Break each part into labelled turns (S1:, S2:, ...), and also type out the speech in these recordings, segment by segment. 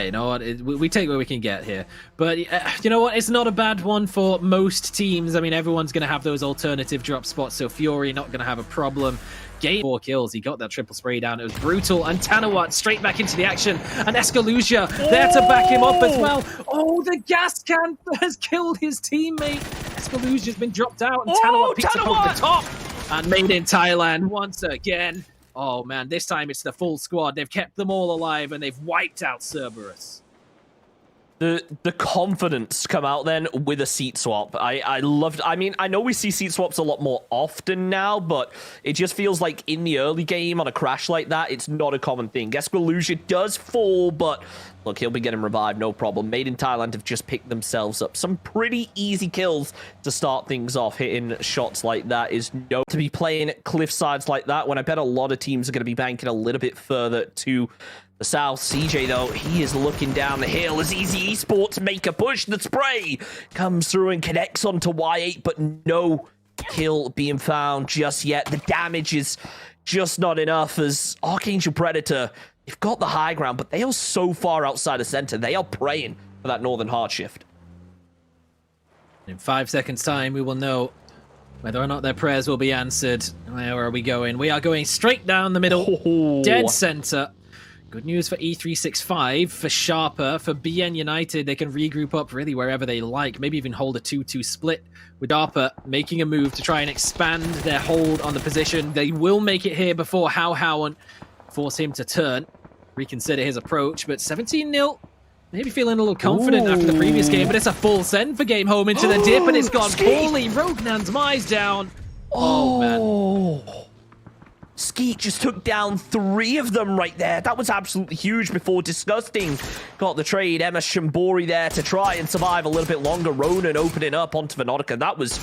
S1: You know what? We take what we can get here. But you know what? It's not a bad one for most teams. I mean, everyone's going to have those alternative drop spots, so Fury not going to have a problem. Game 4 kills. He got that triple spray down. It was brutal. And tNial straight back into the action. And escalUJah there to back him up as well. Oh, the gas can has killed his teammate. escalUJah's been dropped out. And tNial picks up over the top. And made in Thailand once again. Oh man, this time it's the full squad. They've kept them all alive and they've wiped out Cerberus.
S2: The confidence come out then with a seat swap. I loved. I mean, I know we see seat swaps a lot more often now, but it just feels like in the early game on a crash like that, it's not a common thing. escalUJah does fall, but look, he'll be getting revived, no problem. Made in Thailand have just picked themselves up some pretty easy kills to start things off. Hitting shots like that is no to be playing cliff sides like that when I bet a lot of teams are going to be banking a little bit further to the south. CJ, though, he is looking down the hill as Seiryu Esports make a push. The spray comes through and connects onto Y8, but no kill being found just yet. The damage is just not enough as ArkAngel Predator, they've got the high ground, but they are so far outside the center. They are praying for that northern hard shift.
S1: In 5 seconds' time, we will know whether or not their prayers will be answered. Where are we going? We are going straight down the middle, dead center. Good news for E365, for Sharper, for BN United. They can regroup up really wherever they like, maybe even hold a 2-2 split. With Sharper making a move to try and expand their hold on the position. They will make it here before How force him to turn, reconsider his approach, but 17-0. Maybe feeling a little confident after the previous game, but it's a full send for Game Home into the dip, and it's gone poorly. Rognan's Mai's down. Oh, man.
S2: Skeet just took down 3 of them right there. That was absolutely huge before Disgusting got the trade. Emma Shimbori there to try and survive a little bit longer. Ronon opening up onto Venotica. That was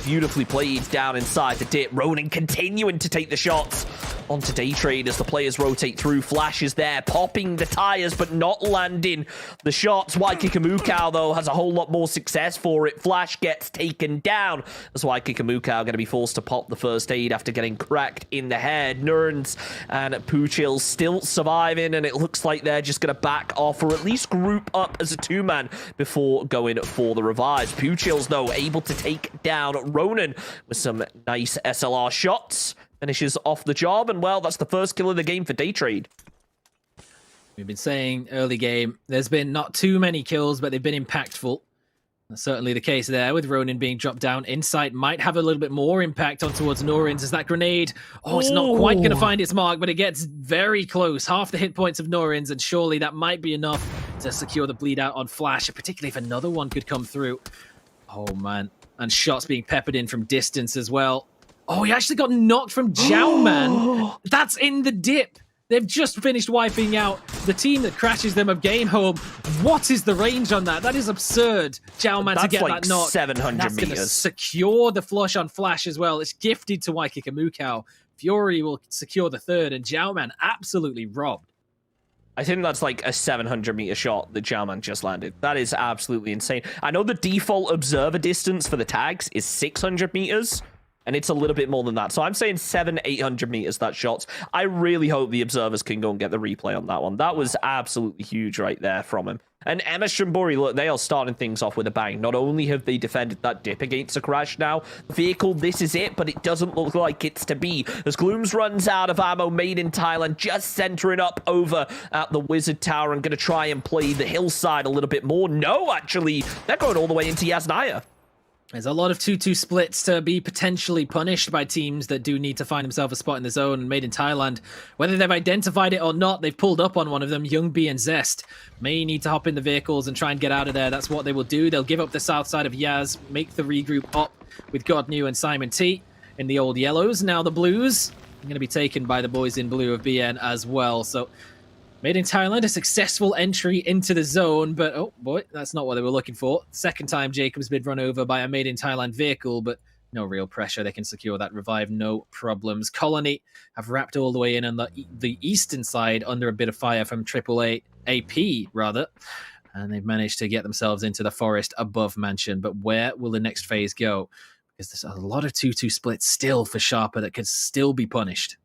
S2: beautifully played down inside the dip. Ronon continuing to take the shots onto Daytrade as the players rotate through. Flash is there, popping the tires, but not landing the shots. Ykikamucow, though, has a whole lot more success for it. Flash gets taken down. That's why Ykikamucow going to be forced to pop the first aid after getting cracked in the head. Nerns and Poochil still surviving, and it looks like they're just going to back off, or at least group up as a 2-man before going for the revives. Poochil's, though, able to take down Ronon with some nice SLR shots. Finishes off the job, and well, that's the first kill of the game for Daytrade.
S1: We've been saying early game, there's been not too many kills, but they've been impactful. That's certainly the case there, with Ronon being dropped down. Insight might have a little bit more impact on towards Norins as that grenade, it's not quite going to find its mark, but it gets very close. Half the hit points of Norins, and surely that might be enough to secure the bleed out on Flash, particularly if another one could come through. Oh, man. And shots being peppered in from distance as well. Oh, he actually got knocked from Jowman. That's in the dip. They've just finished wiping out the team that crashes them of Game Home. What is the range on that? That is absurd. Jowman to get
S2: like
S1: that knock.
S2: 700
S1: That's
S2: meters.
S1: Going to secure the flush on Flash as well. It's gifted to Ykikamucow. Fury will secure the third, and Jowman absolutely robbed.
S2: I think that's like a 700-meter shot that Jowman just landed. That is absolutely insane. I know the default observer distance for the tags is 600 meters. And it's a little bit more than that. So I'm saying 700-800 meters, that shot. I really hope the observers can go and get the replay on that one. That was absolutely huge right there from him. And Emma Shimbori, look, they are starting things off with a bang. Not only have they defended that dip against a crash now, vehicle, this is it, but it doesn't look like it's to be. As Glooms runs out of ammo, Made in Thailand just centering up over at the Wizard Tower and going to try and play the hillside a little bit more. No, actually, they're going all the way into Yasnaya.
S1: There's a lot of 2-2 splits to be potentially punished by teams that do need to find themselves a spot in the zone. And Made in Thailand, whether they've identified it or not, they've pulled up on one of them. Youngbi and Zest may need to hop in the vehicles and try and get out of there. That's what they will do. They'll give up the south side of Yaz, make the regroup up with Godnew and Simon T in the old yellows. Now the blues are going to be taken by the boys in blue of BN as well. So Made in Thailand, a successful entry into the zone, but oh boy, that's not what they were looking for. Second time Jacob's been run over by a Made in Thailand vehicle, but no real pressure. They can secure that revive, no problems. Colony have wrapped all the way in on the eastern side under a bit of fire from AAA, AP rather, and they've managed to get themselves into the forest above Mansion. But where will the next phase go? Because there's a lot of 2-2 splits still for Sharper that could still be punished.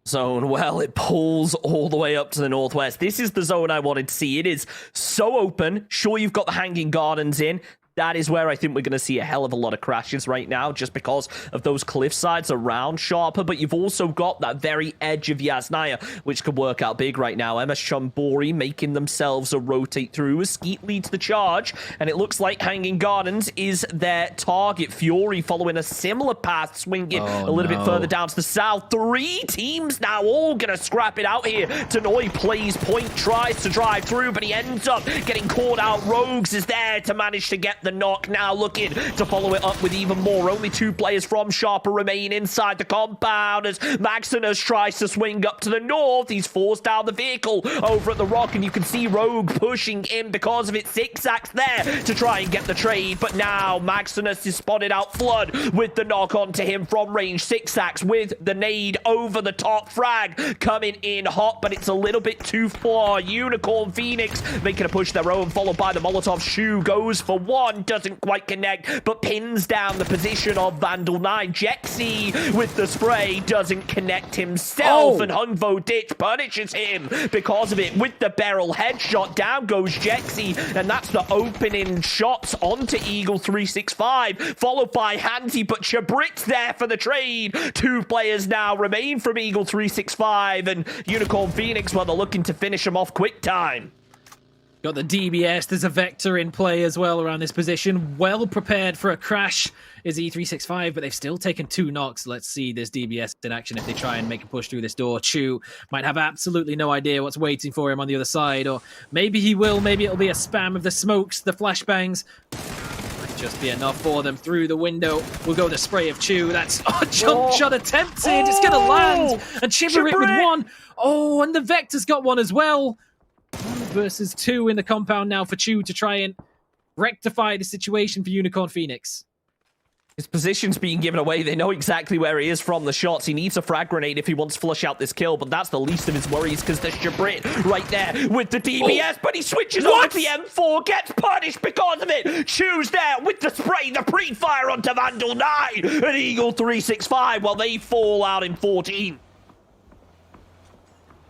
S2: zone, well, it pulls all the way up to the northwest. This is the zone I wanted to see. It is so open. Sure, you've got the hanging gardens in. That is where I think we're going to see a hell of a lot of crashes right now, just because of those cliff sides around Sharper. But you've also got that very edge of Yasnaya, which could work out big right now. sSuspekT making themselves a rotate through. Skeet leads the charge, and it looks like Hanging Gardens is their target. Fury following a similar path, swinging a little bit further down to the south. 3 teams now all going to scrap it out here. dNial plays point, tries to drive through, but he ends up getting caught out. Rogues is there to manage to get the knock, now looking to follow it up with even more. Only 2 players from Sharper remain inside the compound as Maximus tries to swing up to the north. He's forced down the vehicle over at the rock, and you can see Rogue pushing in because of it. sSuspekT there to try and get the trade, but now Maximus is spotted out. Fludd with the knock onto him from range. sSuspekT with the nade over the top. Frag coming in hot, but it's a little bit too far. Unicorn Phoenix making a push their own, followed by the Molotov. Shu goes for one, doesn't quite connect, but pins down the position of Vandal9. Jekzy with the spray doesn't connect himself, and VODS punishes him because of it with the barrel headshot. Down goes Jekzy, and that's the opening shots onto Eagle365, followed by Hanzyy, but Chibiritt's there for the trade. 2 players now remain from Eagle365, and Unicorn Phoenix, well, they're looking to finish him off quick time.
S1: Got the DBS, there's a Vector in play as well around this position. Well prepared for a crash is E365, but they've still taken 2 knocks. Let's see this DBS in action if they try and make a push through this door. Chu might have absolutely no idea what's waiting for him on the other side, or maybe he will, maybe it'll be a spam of the smokes, the flashbangs. Might just be enough for them. Through the window will go the spray of Chu. That's jump shot attempted. It's gonna land, and Chibiritt with 1. Oh, and the Vector's got 1 as well. 1 versus 2 in the compound now for Chu to try and rectify the situation for Unicorn Phoenix.
S2: His position's being given away. They know exactly where he is from the shots. He needs a frag grenade if he wants to flush out this kill, but that's the least of his worries because there's Chibiritt right there with the DBS, but he switches over to the M4, gets punished because of it. Chu's there with the spray, the pre-fire onto Vandal9, and Eagle365, well, they fall out in 14.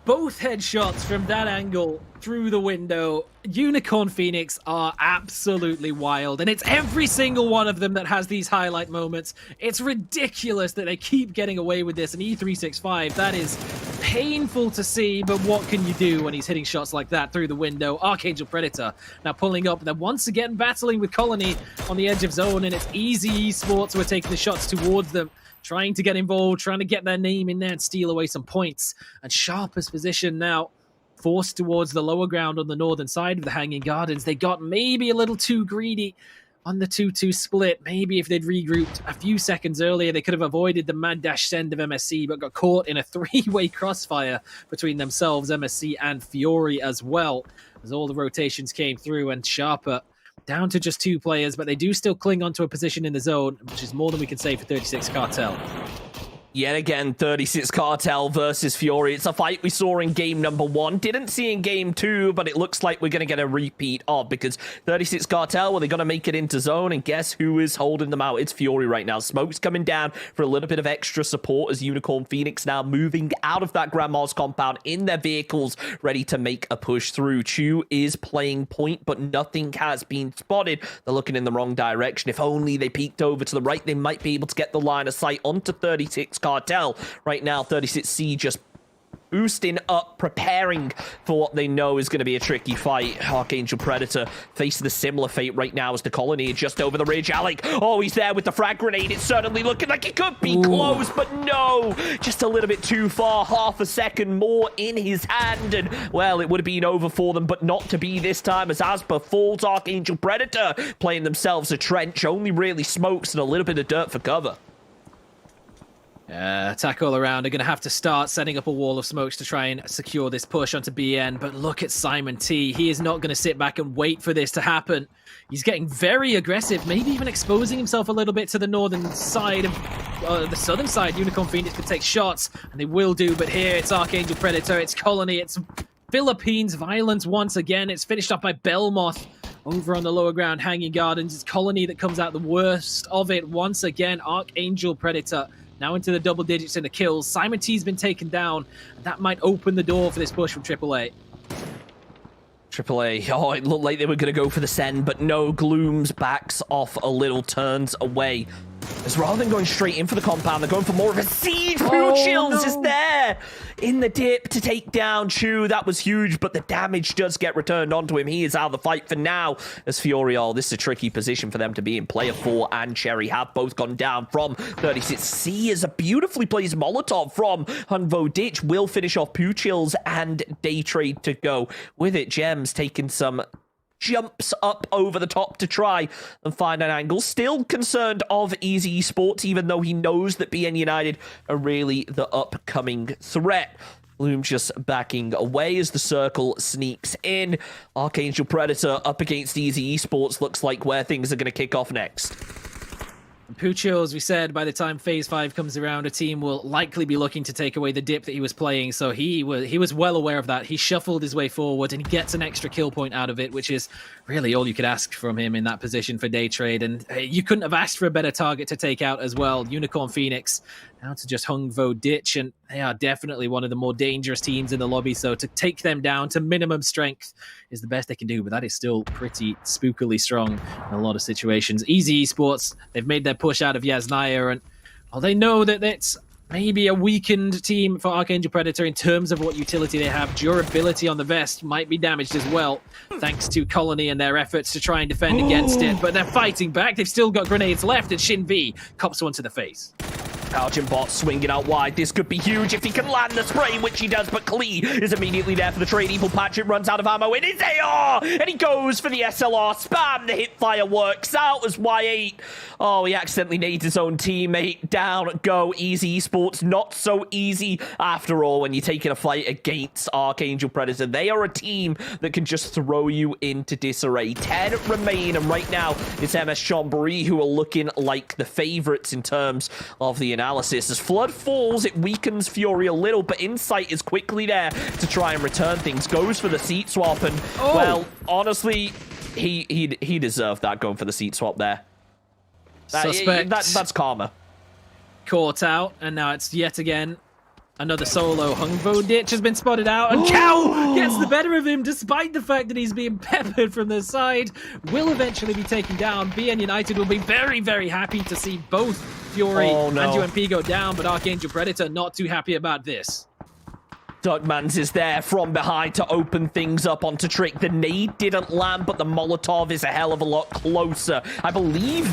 S1: Both headshots from that angle through the window. Unicorn Phoenix are absolutely wild, and it's every single one of them that has these highlight moments. It's ridiculous that they keep getting away with this, and E365, that is painful to see, but what can you do when he's hitting shots like that through the window? ArkAngel Predator now pulling up. They're once again battling with Colony on the edge of zone, and it's Easy Esports who are taking the shots towards them, trying to get involved, trying to get their name in there and steal away some points. And Sharper's position now forced towards the lower ground on the northern side of the Hanging Gardens. They got maybe a little too greedy on the 2-2 split. Maybe if they'd regrouped a few seconds earlier, they could have avoided the mad dash send of MSC, but got caught in a 3-way crossfire between themselves, MSC, and Fury as well, as all the rotations came through. And Sharper down to just 2 players, but they do still cling onto a position in the zone, which is more than we can say for 36 Cartel.
S2: Yet again, 36 Cartel versus Fury. It's a fight we saw in game number 1. Didn't see in game 2, but it looks like we're going to get a repeat of, because 36 Cartel, well, they're going to make it into zone, and guess who is holding them out? It's Fury right now. Smoke's coming down for a little bit of extra support as Unicorn Phoenix now moving out of that Grandma's compound in their vehicles, ready to make a push through. Chu is playing point, but nothing has been spotted. They're looking in the wrong direction. If only they peeked over to the right, they might be able to get the line of sight onto 36 Cartel. Right now, 36C just boosting up, preparing for what they know is going to be a tricky fight. ArkAngel Predator facing a similar fate right now as the Colony just over the ridge. Alec, oh, he's there with the frag grenade. It's certainly looking like it could be close, but no, just a little bit too far. Half a second more in his hand, and, well, it would have been over for them, but not to be this time as Asba falls. ArkAngel Predator playing themselves a trench, only really smokes and a little bit of dirt for cover.
S1: Attack all around. They're going to have to start setting up a wall of smokes to try and secure this push onto BN. But look at Simon T. He is not going to sit back and wait for this to happen. He's getting very aggressive, maybe even exposing himself a little bit to the northern side of the southern side. Unicorn Phoenix could take shots, and they will do. But here it's ArkAngel Predator, it's Colony, it's Philippines violence once again. It's finished up by Belmoth over on the lower ground, Hanging Gardens. It's Colony that comes out the worst of it once again. ArkAngel Predator Now into the double digits in the kills. Simon T's been taken down. That might open the door for this push from AAA.
S2: AAA, oh, it looked like they were going to go for the send, but no, Glooms backs off a little, turns away. As rather than going straight in for the compound, they're going for more of a siege. Chills is there in the dip to take down Chu. That was huge, but the damage does get returned onto him. He is out of the fight for now. As Furiol, this is a tricky position for them to be in. Player 4 and Cherry have both gone down from 36. C is a beautifully placed Molotov from VODS. Will finish off Chills and Day Trade to go. With it, Gems taking some jumps up over the top to try and find an angle. Still concerned of Easy Esports, even though he knows that BN United are really the upcoming threat. Bloom just backing away as the circle sneaks in. ArkAngel Predator up against Easy Esports looks like where things are going to kick off next.
S1: Pucho, as we said, by the time Phase 5 comes around, a team will likely be looking to take away the dip that he was playing, so he was well aware of that. He shuffled his way forward, and he gets an extra kill point out of it, which is really all you could ask from him in that position for Day Trade, and you couldn't have asked for a better target to take out as well. Unicorn Phoenix now to just VODS, and they are definitely one of the more dangerous teams in the lobby, so to take them down to minimum strength is the best they can do, but that is still pretty spookily strong in a lot of situations. Easy Esports, they've made their push out of Yasnaya, and well, they know that it's maybe a weakened team for ArkAngel Predator in terms of what utility they have. Durability on the vest might be damaged as well, thanks to Colony and their efforts to try and defend against it, but they're fighting back. They've still got grenades left, and Shin V cops one to the face.
S2: AljnBOTz swinging out wide. This could be huge if he can land the spray, which he does, but Klee is immediately there for the trade. Evil Patrick runs out of ammo in his AR, and he goes for the SLR. Spam, the hipfire works out as Y8. Oh, he accidentally naded his own teammate. Down go Easy Esports. Not so easy after all when you're taking a fight against ArkAngel Predator. They are a team that can just throw you into disarray. 10 remain, and right now it's MS Chambéry who are looking like the favorites in terms of the analysis. As Fludd falls, it weakens Fury a little, but Insight is quickly there to try and return things. Goes for the seat swap, and well, honestly, he deserved that, going for the seat swap there. That's karma.
S1: Caught out, and now it's yet again another solo. VODS has been spotted out, and Cow gets the better of him despite the fact that he's being peppered from the side. Will eventually be taken down. BN United will be very, very happy to see both Fury and UMP go down, but ArkAngel Predator not too happy about this.
S2: Dugmans is there from behind to open things up onto tRycK. The nade didn't land, but the Molotov is a hell of a lot closer. I believe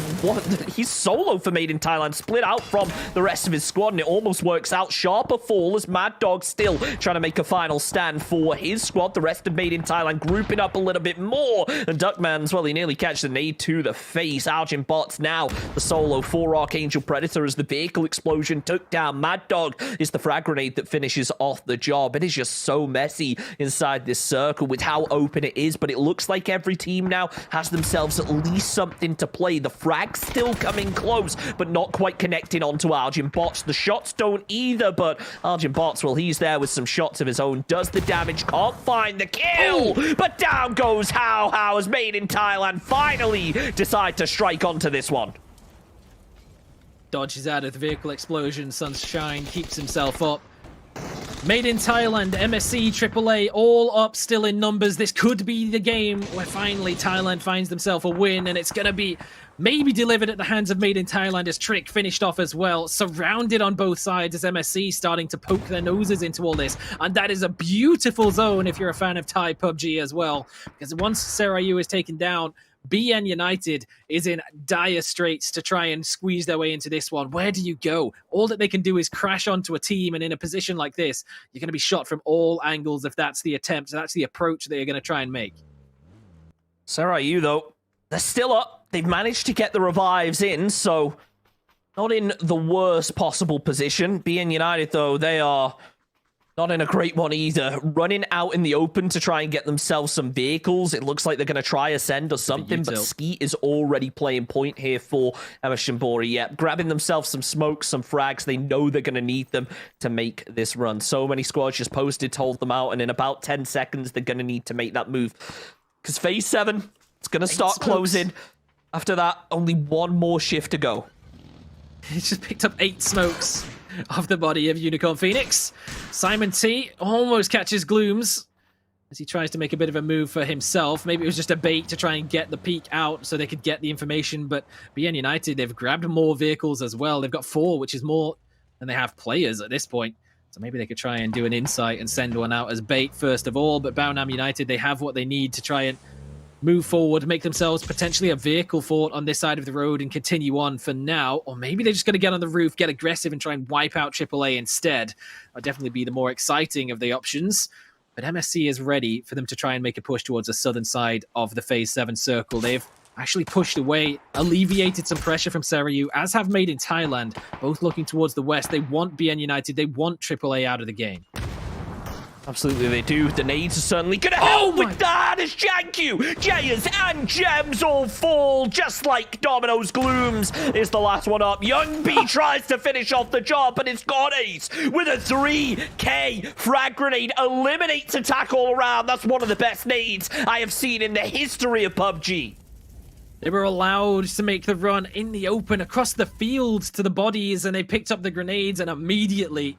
S2: he's solo for Made in Thailand, split out from the rest of his squad, and it almost works out. Sharper fall as Mad Dog still trying to make a final stand for his squad. The rest of Made in Thailand grouping up a little bit more, and Duckmans, well, he nearly catches the nade to the face. ArljnBOTz now the solo for ArkAngel Predator as the vehicle explosion took down Mad Dog. Is the frag grenade that finishes off the job. It is just so messy inside this circle with how open it is, but it looks like every team now has themselves at least something to play. The frag's still coming close, but not quite connecting onto ArljnBOTz. The shots don't either, but ArljnBOTz, well, he's there with some shots of his own. Does the damage, can't find the kill, but down goes How as Made in Thailand finally decide to strike onto this one.
S1: Dodges out of the vehicle explosion. Sunshine keeps himself up. Made in Thailand, MSC, AAA, all up still in numbers. This could be the game where finally Thailand finds themselves a win, and it's going to be maybe delivered at the hands of Made in Thailand as tRycK finished off as well. Surrounded on both sides as MSC starting to poke their noses into all this. And that is a beautiful zone if you're a fan of Thai PUBG as well. Because once Seiryu is taken down, BN United is in dire straits to try and squeeze their way into this one. Where do you go? All that they can do is crash onto a team, and in a position like this, you're going to be shot from all angles if that's the attempt, that's the approach that you're going to try and make.
S2: Seiryu, though, they're still up. They've managed to get the revives in, so not in the worst possible position. BN United, though, they are not in a great one either. Running out in the open to try and get themselves some vehicles. It looks like they're going to try Ascend or something, but Skeet is already playing point here for Chambéry. Yeah, grabbing themselves some smokes, some frags. They know they're going to need them to make this run. So many squads just posted, told them out, and in about 10 seconds, they're going to need to make that move. Because Phase 7, it's going to start closing. After that, only one more shift to go.
S1: He's just picked up 8 smokes off the body of Unicorn Phoenix. Simon T almost catches Glooms as he tries to make a bit of a move for himself. Maybe it was just a bait to try and get the peek out so they could get the information, but BN United, they've grabbed more vehicles as well. They've got 4, which is more than they have players at this point. So maybe they could try and do an insight and send one out as bait first of all, but BaO United, they have what they need to try and move forward, make themselves potentially a vehicle fort on this side of the road and continue on for now. Or maybe they're just going to get on the roof, get aggressive and try and wipe out AAA instead. That would definitely be the more exciting of the options. But MSC is ready for them to try and make a push towards the southern side of the Phase 7 circle. They've actually pushed away, alleviated some pressure from Seiryu, as have Made in Thailand, both looking towards the west. They want BN United, they want AAA out of the game.
S2: Absolutely they do. The nades are certainly gonna help with that as Janku, Jayas, and Gems all fall, just like Domino's. Glooms is the last one up. YungB tries to finish off the job, but it's Godace with a 3K frag grenade. Eliminates attack all around. That's one of the best nades I have seen in the history of PUBG.
S1: They were allowed to make the run in the open across the field to the bodies, and they picked up the grenades and immediately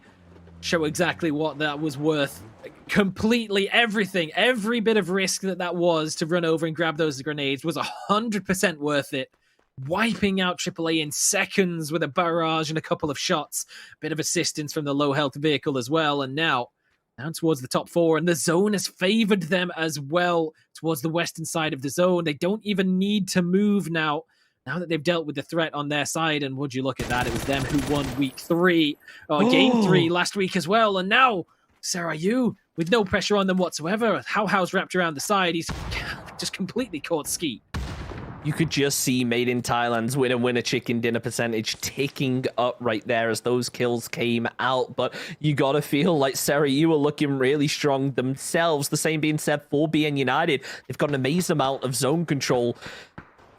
S1: show exactly what that was worth. Completely everything, every bit of risk that was to run over and grab those grenades was 100% worth it. Wiping out AAA in seconds with a barrage and a couple of shots. Bit of assistance from the low health vehicle as well. And now down towards the top 4, and the zone has favored them as well towards the western side of the zone. They don't even need to move now that they've dealt with the threat on their side. And would you look at that, it was them who won week 3, or game 3 last week as well. And now Seiryu, with no pressure on them whatsoever. How's wrapped around the side. He's just completely caught skeet.
S2: You could just see Made in Thailand's winner chicken dinner percentage ticking up right there as those kills came out. But you gotta feel like Seiryu are looking really strong themselves. The same being said for BN United. They've got an amazing amount of zone control.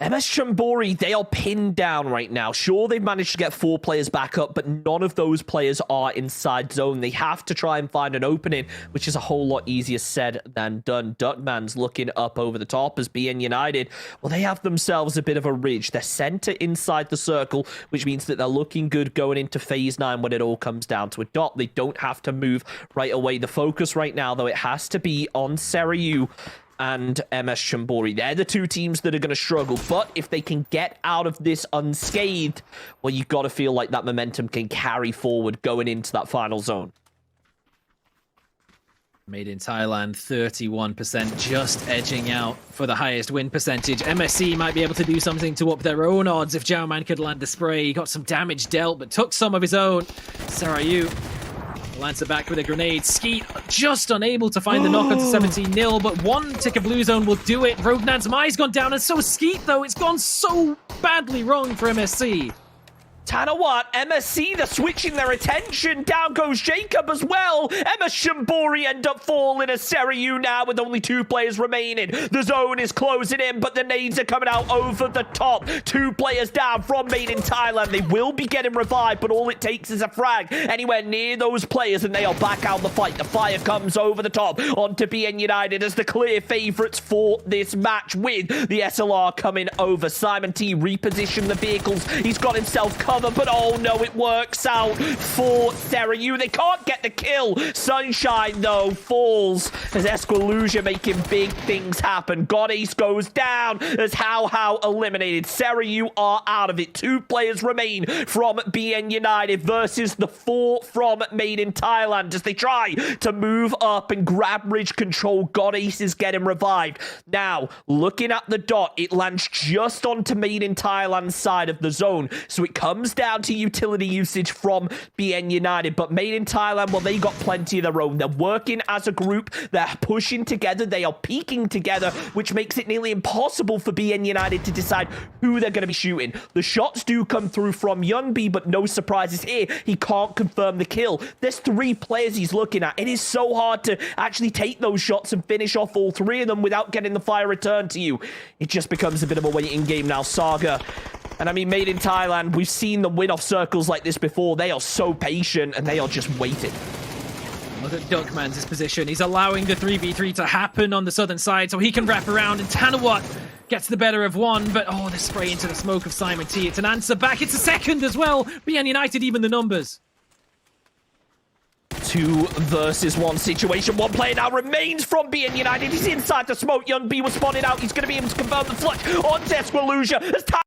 S2: MS Chambori, they are pinned down right now. Sure, they've managed to get 4 players back up, but none of those players are inside zone. They have to try and find an opening, which is a whole lot easier said than done. Duckman's looking up over the top as BN United, well, they have themselves a bit of a ridge. They're center inside the circle, which means that they're looking good going into Phase 9 when it all comes down to a dot. They don't have to move right away. The focus right now, though, it has to be on Seiryu and MS Chambori. They're the 2 teams that are going to struggle, but if they can get out of this unscathed, well, you've got to feel like that momentum can carry forward going into that final zone.
S1: Made in Thailand, 31%, just edging out for the highest win percentage. MSC might be able to do something to up their own odds if Jowman could land the spray. He got some damage dealt, but took some of his own. Seiryu lands back with a grenade. Skeet just unable to find the knock onto 17-0, but 1 tick of blue zone will do it. Rognan's Mai's gone down, and so is Skeet, though. It's gone so badly wrong for MSC.
S2: Tanawat, MSC, they're switching their attention. Down goes Jacob as well. MS Chambori end up falling as Seiryu now with only 2 players remaining. The zone is closing in, but the nades are coming out over the top. 2 players down from Made in Thailand. They will be getting revived, but all it takes is a frag anywhere near those players, and they are back out the fight. The fire comes over the top onto BN United as the clear favourites for this match, with the SLR coming over. Simon T repositioned the vehicles. He's got himself covered, but oh no, it works out for Seiryu. They can't get the kill. Sunshine, though, falls as Esquilusia making big things happen. Godace goes down as How eliminated. Seiryu are out of it. 2 players remain from BN United versus the 4 from Made in Thailand as they try to move up and grab ridge control. Godace is getting revived. Now, looking at the dot, it lands just onto Made in Thailand's side of the zone, so it comes down to utility usage from BN United. But Made in Thailand, well, they got plenty of their own. They're working as a group. They're pushing together. They are peaking together, which makes it nearly impossible for BN United to decide who they're going to be shooting. The shots do come through from YungB, but no surprises here. He can't confirm the kill. There's 3 players he's looking at. It is so hard to actually take those shots and finish off all 3 of them without getting the fire returned to you. It just becomes a bit of a waiting game now. Saga, and I mean, Made in Thailand, we've seen them win off circles like this before. They are so patient, and they are just waiting.
S1: Look at Duckman's position. He's allowing the 3v3 to happen on the southern side so he can wrap around, and Tanawat gets the better of one, but oh, the spray into the smoke of Simon T. It's an answer back. It's a second as well. BN United even the numbers.
S2: 2 versus 1 situation. One player now remains from BN United. He's inside the smoke. Young B was spotted out. He's going to be able to confirm the flush on Desqualusia as time